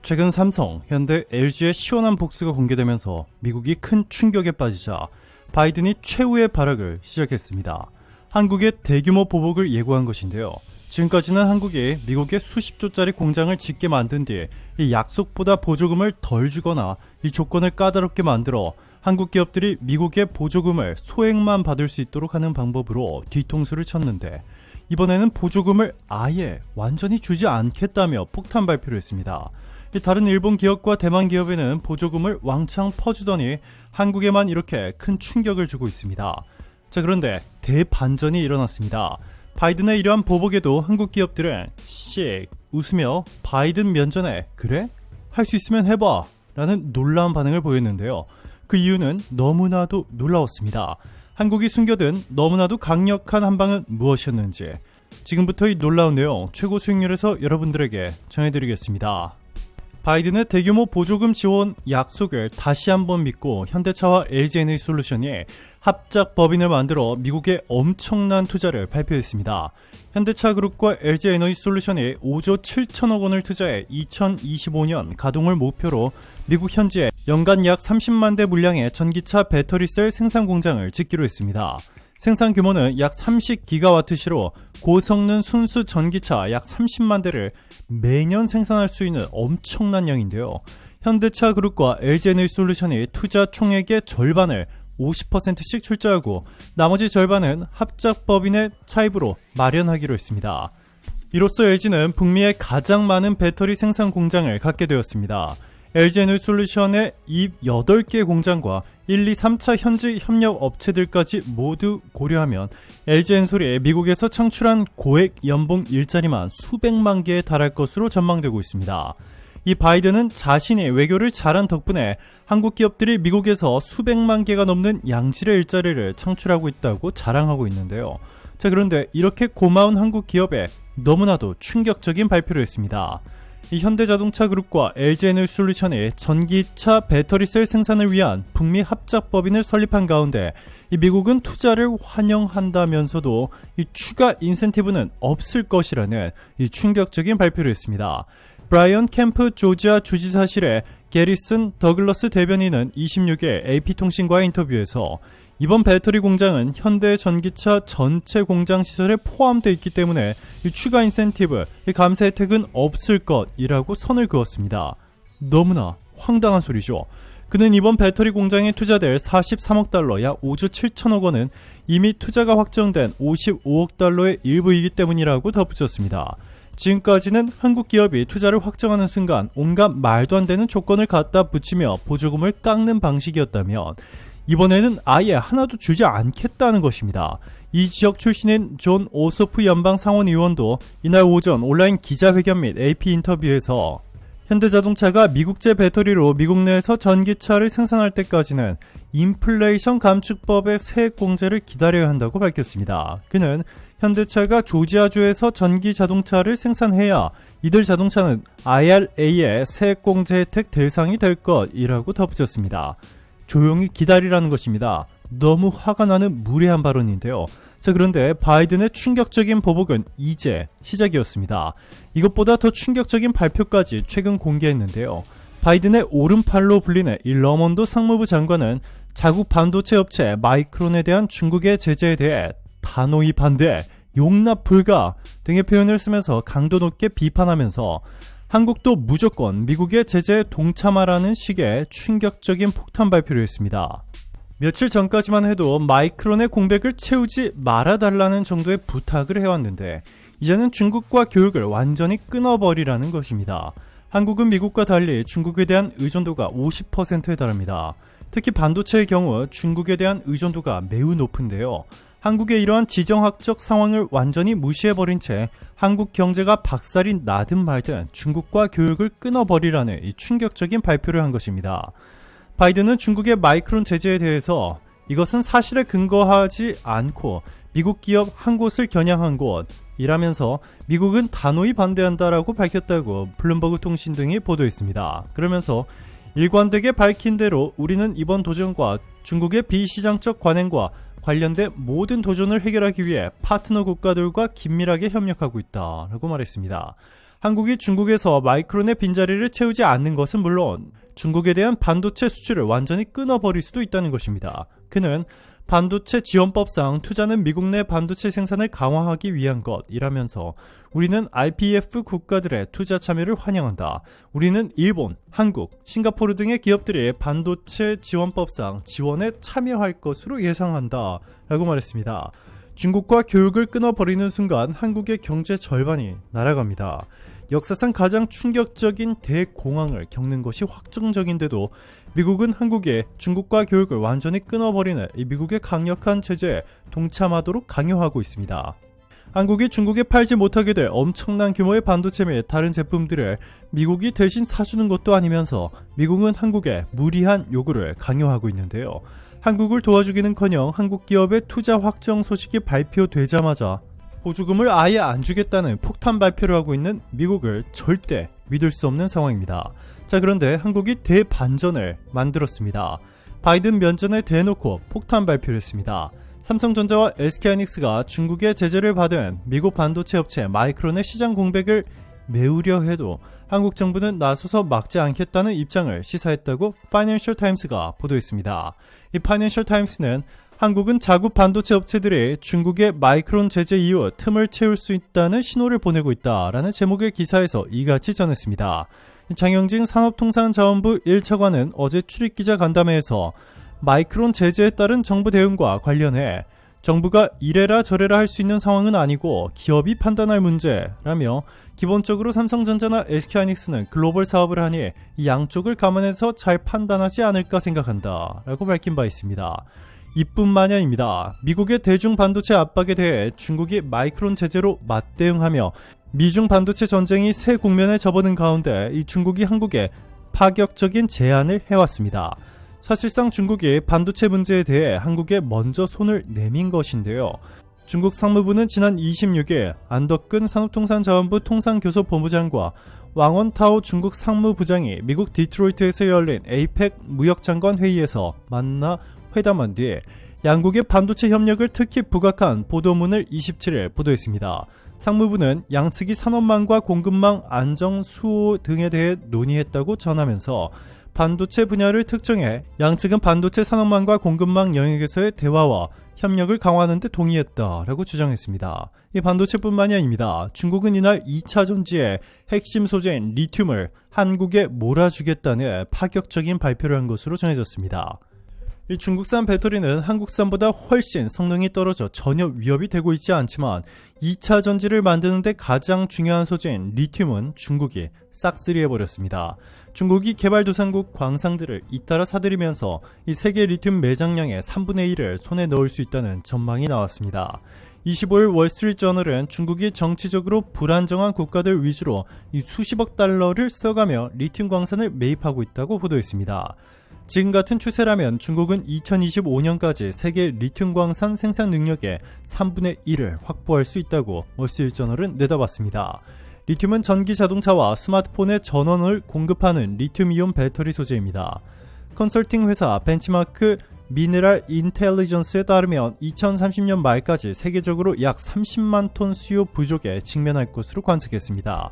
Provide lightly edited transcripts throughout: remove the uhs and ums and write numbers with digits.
최근 삼성, 현대, LG의 시원한 복수가 공개되면서 미국이 큰 충격에 빠지자 바이든이 최후의 발악을 시작했습니다. 한국의 대규모 보복을 예고한 것인데요. 지금까지는 한국이 미국에 수십 조짜리 공장을 짓게 만든 뒤 이 약속보다 보조금을 덜 주거나 이 조건을 까다롭게 만들어 한국 기업들이 미국의 보조금을 소액만 받을 수 있도록 하는 방법으로 뒤통수를 쳤는데, 이번에는 보조금을 아예 완전히 주지 않겠다며 폭탄 발표를 했습니다. 다른 일본 기업과 대만 기업에는 보조금을 왕창 퍼주더니 한국에만 이렇게 큰 충격을 주고 있습니다. 자, 그런데 대반전이 일어났습니다. 바이든의 이러한 보복에도 한국 기업들은 씩 웃으며 바이든 면전에 그래? 할 수 있으면 해봐 라는 놀라운 반응을 보였는데요. 그 이유는 너무나도 놀라웠습니다. 한국이 숨겨둔 너무나도 강력한 한방은 무엇이었는지 지금부터 이 놀라운 내용 최고 수익률에서 여러분들에게 전해드리겠습니다. 바이든의 대규모 보조금 지원 약속을 다시 한번 믿고 현대차와 LG에너지솔루션이 합작 법인을 만들어 미국에 엄청난 투자를 발표했습니다. 현대차 그룹과 LG에너지솔루션이 5조 7천억 원을 투자해 2025년 가동을 목표로 미국 현지에 연간 약 30만 대 물량의 전기차 배터리셀 생산 공장을 짓기로 했습니다. 생산 규모는 약 30기가와트시로 고성능 순수 전기차 약 30만 대를 매년 생산할 수 있는 엄청난 양인데요. 현대차 그룹과 LG에너지솔루션이 투자 총액의 절반을 50%씩 출자하고 나머지 절반은 합작법인의 차입으로 마련하기로 했습니다. 이로써 LG는 북미의 가장 많은 배터리 생산 공장을 갖게 되었습니다. LG에너지솔루션의 8개 공장과 1, 2, 3차 현지 협력 업체들까지 모두 고려하면 LG엔솔이 미국에서 창출한 고액 연봉 일자리만 수백만 개에 달할 것으로 전망되고 있습니다. 이 바이든은 자신이 외교를 잘한 덕분에 한국 기업들이 미국에서 수백만 개가 넘는 양질의 일자리를 창출하고 있다고 자랑하고 있는데요. 자, 그런데 이렇게 고마운 한국 기업에 너무나도 충격적인 발표를 했습니다. 이 현대자동차 그룹과 LG에너지솔루션이 전기차 배터리셀 생산을 위한 북미 합작법인을 설립한 가운데 이 미국은 투자를 환영한다면서도 이 추가 인센티브는 없을 것이라는 이 충격적인 발표를 했습니다. 브라이언 캠프 조지아 주지사실의 게리슨 더글러스 대변인은 26일 AP통신과의 인터뷰에서 이번 배터리 공장은 현대 전기차 전체 공장 시설에 포함되어 있기 때문에 이 추가 인센티브, 이 감세 혜택은 없을 것이라고 선을 그었습니다. 너무나 황당한 소리죠. 그는 이번 배터리 공장에 투자될 43억 달러 약 5조 7천억 원은 이미 투자가 확정된 55억 달러의 일부이기 때문이라고 덧붙였습니다. 지금까지는 한국 기업이 투자를 확정하는 순간 온갖 말도 안 되는 조건을 갖다 붙이며 보조금을 깎는 방식이었다면 이번에는 아예 하나도 주지 않겠다는 것입니다. 이 지역 출신인 존 오소프 연방 상원의원도 이날 오전 온라인 기자회견 및 AP 인터뷰에서 현대자동차가 미국제 배터리로 미국 내에서 전기차를 생산할 때까지는 인플레이션 감축법의 세액 공제를 기다려야 한다고 밝혔습니다. 그는 현대차가 조지아주에서 전기자동차를 생산해야 이들 자동차는 IRA의 세액 공제 혜택 대상이 될 것이라고 덧붙였습니다. 조용히 기다리라는 것입니다. 너무 화가 나는 무례한 발언인데요. 자, 그런데 바이든의 충격적인 보복은 이제 시작이었습니다. 이것보다 더 충격적인 발표까지 최근 공개했는데요. 바이든의 오른팔로 불리는 이 러먼도 상무부 장관은 자국 반도체 업체 마이크론에 대한 중국의 제재에 대해 단호히 반대, 용납 불가 등의 표현을 쓰면서 강도 높게 비판하면서 한국도 무조건 미국의 제재에 동참하라는 식의 충격적인 폭탄 발표를 했습니다. 며칠 전까지만 해도 마이크론의 공백을 채우지 말아달라는 정도의 부탁을 해왔는데 이제는 중국과 교육을 완전히 끊어버리라는 것입니다. 한국은 미국과 달리 중국에 대한 의존도가 50%에 달합니다. 특히 반도체의 경우 중국에 대한 의존도가 매우 높은데요. 한국의 이러한 지정학적 상황을 완전히 무시해버린 채 한국 경제가 박살이 나든 말든 중국과 교육을 끊어버리라는 이 충격적인 발표를 한 것입니다. 바이든은 중국의 마이크론 제재에 대해서 이것은 사실에 근거하지 않고 미국 기업 한 곳을 겨냥한 곳이라면서 미국은 단호히 반대한다라고 밝혔다고 블룸버그 통신 등이 보도했습니다. 그러면서 일관되게 밝힌 대로 우리는 이번 도전과 중국의 비시장적 관행과 관련된 모든 도전을 해결하기 위해 파트너 국가들과 긴밀하게 협력하고 있다라고 말했습니다. 한국이 중국에서 마이크론의 빈자리를 채우지 않는 것은 물론 중국에 대한 반도체 수출을 완전히 끊어버릴 수도 있다는 것입니다. 그는 반도체 지원법상 투자는 미국 내 반도체 생산을 강화하기 위한 것이라면서 우리는 IPEF 국가들의 투자 참여를 환영한다. 우리는 일본, 한국, 싱가포르 등의 기업들이 반도체 지원법상 지원에 참여할 것으로 예상한다. 라고 말했습니다. 중국과 교육을 끊어버리는 순간 한국의 경제 절반이 날아갑니다. 역사상 가장 충격적인 대공황을 겪는 것이 확정적인데도 미국은 한국에 중국과 교육을 완전히 끊어버리는 이 미국의 강력한 제재에 동참하도록 강요하고 있습니다. 한국이 중국에 팔지 못하게 될 엄청난 규모의 반도체 및 다른 제품들을 미국이 대신 사주는 것도 아니면서 미국은 한국에 무리한 요구를 강요하고 있는데요. 한국을 도와주기는커녕 한국 기업의 투자 확정 소식이 발표되자마자 보조금을 아예 안 주겠다는 폭탄 발표를 하고 있는 미국을 절대 믿을 수 없는 상황입니다. 자, 그런데 한국이 대반전을 만들었습니다. 바이든 면전에 대놓고 폭탄 발표를 했습니다. 삼성전자와 SK하이닉스가 중국의 제재를 받은 미국 반도체 업체 마이크론의 시장 공백을 메우려 해도 한국 정부는 나서서 막지 않겠다는 입장을 시사했다고 파이낸셜 타임스가 보도했습니다. 이 파이낸셜 타임스는 한국은 자국 반도체 업체들이 중국의 마이크론 제재 이후 틈을 채울 수 있다는 신호를 보내고 있다라는 제목의 기사에서 이같이 전했습니다. 장영진 산업통상자원부 1차관은 어제 출입기자 간담회에서 마이크론 제재에 따른 정부 대응과 관련해 정부가 이래라 저래라 할 수 있는 상황은 아니고 기업이 판단할 문제라며 기본적으로 삼성전자나 SK하이닉스는 글로벌 사업을 하니 이 양쪽을 감안해서 잘 판단하지 않을까 생각한다 라고 밝힌 바 있습니다. 이뿐만이 미국의 대중 반도체 압박에 대해 중국이 마이크론 제재로 맞대응하며 미중 반도체 전쟁이 새 국면에 접어든 가운데 이 중국이 한국에 파격적인 제안을 해왔습니다. 사실상 중국이 반도체 문제에 대해 한국에 먼저 손을 내민 것인데요. 중국 상무부는 지난 26일 안덕근 산업통상자원부 통상교섭본부장과 왕원타오 중국 상무부장이 미국 디트로이트에서 열린 에이펙 무역장관 회의에서 만나 회담한 뒤 양국의 반도체 협력을 특히 부각한 보도문을 27일 보도했습니다. 상무부는 양측이 산업망과 공급망 안정 수호 등에 대해 논의했다고 전하면서 반도체 분야를 특정해 양측은 반도체 산업망과 공급망 영역에서의 대화와 협력을 강화하는 데 동의했다라고 주장했습니다. 이 반도체뿐만이 아닙니다. 중국은 이날 2차 전지의 핵심 소재인 리튬을 한국에 몰아주겠다는 파격적인 발표를 한 것으로 전해졌습니다. 이 중국산 배터리는 한국산보다 훨씬 성능이 떨어져 전혀 위협이 되고 있지 않지만 2차 전지를 만드는 데 가장 중요한 소재인 리튬은 중국이 싹쓸이해버렸습니다. 중국이 개발도상국 광산들을 잇따라 사들이면서 이 세계 리튬 매장량의 3분의 1을 손에 넣을 수 있다는 전망이 나왔습니다. 25일 월스트리트저널은 중국이 정치적으로 불안정한 국가들 위주로 이 수십억 달러를 써가며 리튬 광산을 매입하고 있다고 보도했습니다. 지금 같은 추세라면 중국은 2025년까지 세계 리튬 광산 생산 능력의 3분의 1을 확보할 수 있다고 월스트리트저널은 내다봤습니다. 리튬은 전기 자동차와 스마트폰의 전원을 공급하는 리튬이온 배터리 소재입니다. 컨설팅 회사 벤치마크 미네랄 인텔리전스에 따르면 2030년 말까지 세계적으로 약 30만 톤 수요 부족에 직면할 것으로 관측했습니다.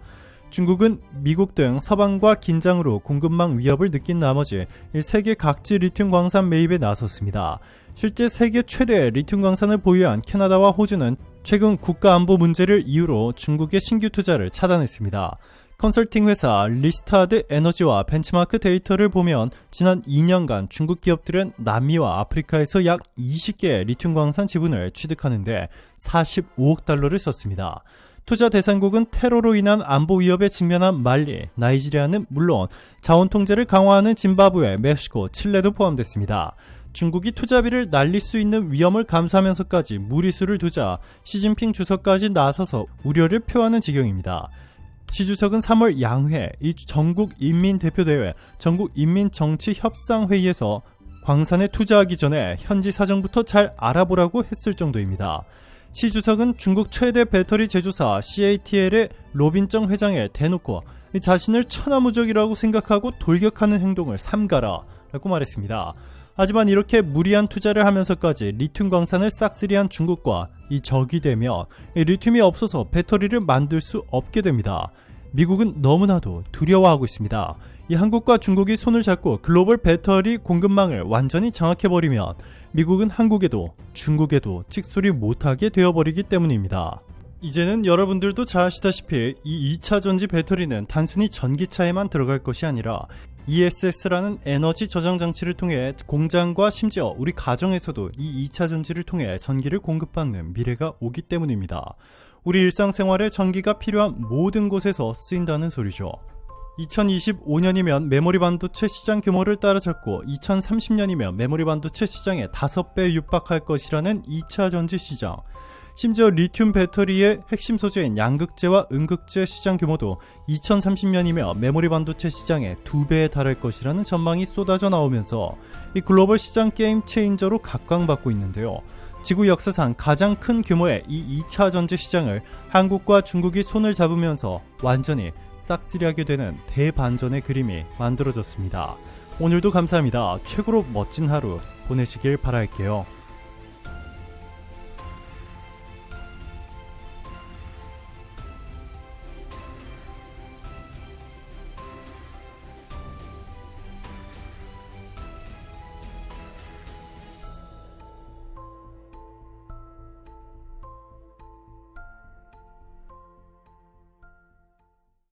중국은 미국 등 서방과 긴장으로 공급망 위협을 느낀 나머지 세계 각지 리튬 광산 매입에 나섰습니다. 실제 세계 최대의 리튬 광산을 보유한 캐나다와 호주는 최근 국가안보 문제를 이유로 중국의 신규 투자를 차단했습니다. 컨설팅 회사 리스타드 에너지와 벤치마크 데이터를 보면 지난 2년간 중국 기업들은 남미와 아프리카에서 약 20개의 리튬 광산 지분을 취득하는데 45억 달러를 썼습니다. 투자 대상국은 테러로 인한 안보 위협에 직면한 말리, 나이지리아는 물론 자원 통제를 강화하는 짐바브웨, 멕시코, 칠레도 포함됐습니다. 중국이 투자비를 날릴 수 있는 위험을 감수하면서까지 무리수를 두자 시진핑 주석까지 나서서 우려를 표하는 지경입니다. 시 주석은 3월 양회 이 전국인민대표대회 전국인민정치협상회의에서 광산에 투자하기 전에 현지 사정부터 잘 알아보라고 했을 정도입니다. 시 주석은 중국 최대 배터리 제조사 CATL의 로빈정 회장에 대놓고 자신을 천하무적이라고 생각하고 돌격하는 행동을 삼가라 라고 말했습니다. 하지만 이렇게 무리한 투자를 하면서까지 리튬 광산을 싹쓸이한 중국과 이 적이 되며 리튬이 없어서 배터리를 만들 수 없게 됩니다. 미국은 너무나도 두려워하고 있습니다. 이 한국과 중국이 손을 잡고 글로벌 배터리 공급망을 완전히 장악해버리면 미국은 한국에도 중국에도 찍소리 못하게 되어버리기 때문입니다. 이제는 여러분들도 잘 아시다시피 이 2차 전지 배터리는 단순히 전기차에만 들어갈 것이 아니라 ESS라는 에너지 저장 장치를 통해 공장과 심지어 우리 가정에서도 이 2차 전지를 통해 전기를 공급받는 미래가 오기 때문입니다. 우리 일상생활에 전기가 필요한 모든 곳에서 쓰인다는 소리죠. 2025년이면 메모리 반도체 시장 규모를 따라잡고 2030년이면 메모리 반도체 시장의 5배 육박할 것이라는 2차 전지 시장. 심지어 리튬 배터리의 핵심 소재인 양극재와 음극재 시장 규모도 2030년이면 메모리 반도체 시장의 2배에 달할 것이라는 전망이 쏟아져 나오면서 이 글로벌 시장 게임 체인저로 각광받고 있는데요. 지구 역사상 가장 큰 규모의 이 2차 전지 시장을 한국과 중국이 손을 잡으면서 완전히 싹쓸이하게 되는 대반전의 그림이 만들어졌습니다. 오늘도 감사합니다. 최고로 멋진 하루 보내시길 바랄게요.